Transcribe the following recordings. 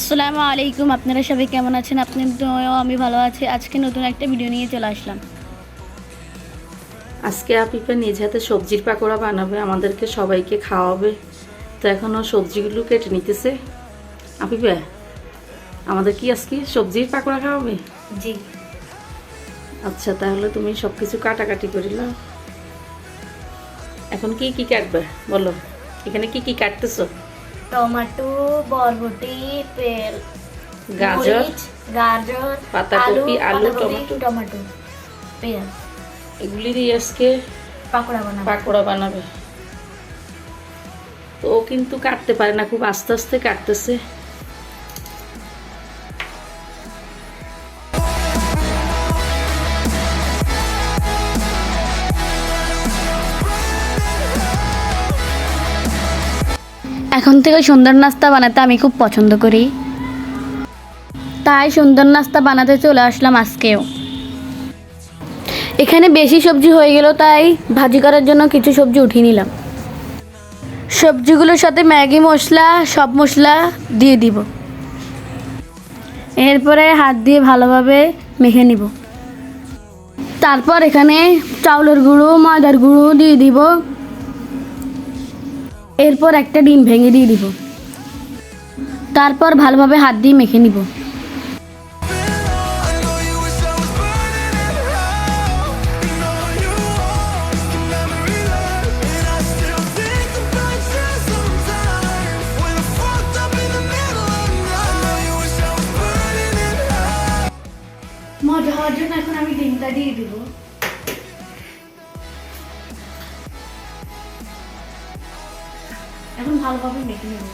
আসসালামু আলাইকুম। আপনারা সবাই কেমন আছেন? আমি ভালো আছি। আজকে নতুন একটা ভিডিও নিয়ে চলে আসলাম। আজকে আপিফা নিজ হাতে সবজির পাকোড়া বানাবে, আমাদেরকে সবাইকে খাওয়াবে। তো এখনও সবজিগুলো কেটে নিতেছে। আপিফা, আমাদের কি আজকে সবজির পাকোড়া খাওয়াবে? জি। আচ্ছা, তাহলে তুমি সব কিছু কাটাকাটি করিলাম। এখন কি কি কাটবে বলো, এখানে কি কি কাটতেছো? টমেটো, বরবটি, গাজর, গাজর, পাতাকপি, আলু, টমেটো, পেঁয়াজ, এগুলি দিয়ে আজকে পাকোড়া বানাবে। তো ও কিন্তু কাটতে পারে না, খুব আস্তে আস্তে কাটতেছে। এখন থেকে সুন্দর নাস্তা বানাতে আমি খুব পছন্দ করি, তাই সুন্দর নাস্তা বানাতে চলে আসলাম আজকেও। এখানে বেশি সবজি হয়ে গেল, তাই ভাজি করার জন্য কিছু সবজি উঠিয়ে নিলাম। সবজিগুলোর সাথে ম্যাগি মশলা, সব মশলা দিয়ে দিব। এরপরে হাত দিয়ে ভালোভাবে মেখে নিব। তারপর এখানে চাউলের গুঁড়ো, ময়দার গুঁড়ো দিয়ে দিব। এরপর একটা ডিম ভেঙে দিয়ে দিব। তারপর ভালোভাবে হাত দিয়ে মেখে নিব। মজা হওয়ার জন্য এখন আমি ডিমটা দিয়ে দিব। এখন ভালোভাবে মেখে নেব।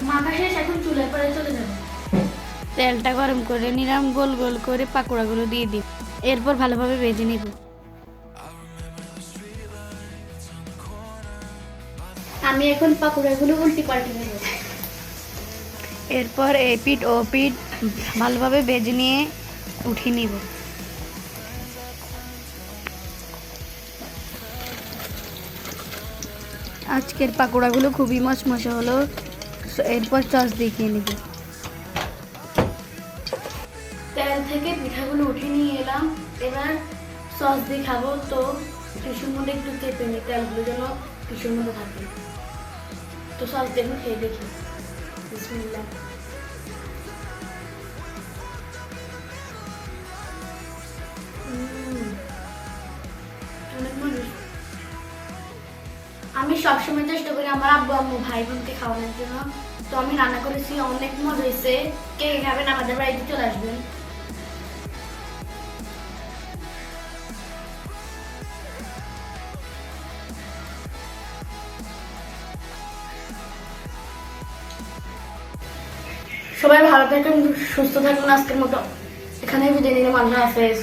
মাখা শেষ, এখন চুলার পরে চলে যাব। তেলটা গরম করে নিলাম, গোল গোল করে পাকোড়াগুলো দিয়ে দিই। এরপর ভালোভাবে ভেজে নেব। আমি এখন পাকোড়াগুলো উল্টি পাল্টে নেব। এরপর এই পিঠ ও পিঠ ভালোভাবে ভেজে নিয়ে উঠিয়ে নিব। আজকের পাকোড়াগুলো খুবই মচমচে হলো। এরপর সস দেখিয়ে নিব। তেল থেকে পিঠাগুলো উঠিয়ে নিয়ে এলাম। এবার সস দিয়ে খাবো, তো টিস্যুর মধ্যে একটু চেপে নিই, তেলগুলো যেন টিস্যুর মধ্যে থাকে। তো সস দেখুন, খেয়ে দেখি। বিসমিল্লাহ। আমি সবসময় চেষ্টা করি আমার আব্বু আম্মু ভাই বোনকে খাওয়ানোর জন্য। তো আমি রান্না করেছি, অনেক মজা হয়েছে। কে খাবেন আমাদের বাড়িতে চলে আসবেন। সবাই ভালো থাকুন, সুস্থ থাকুন। আজকের মতো এখানেই বিদায় নিলাম। আল্লাহ হাফেজ।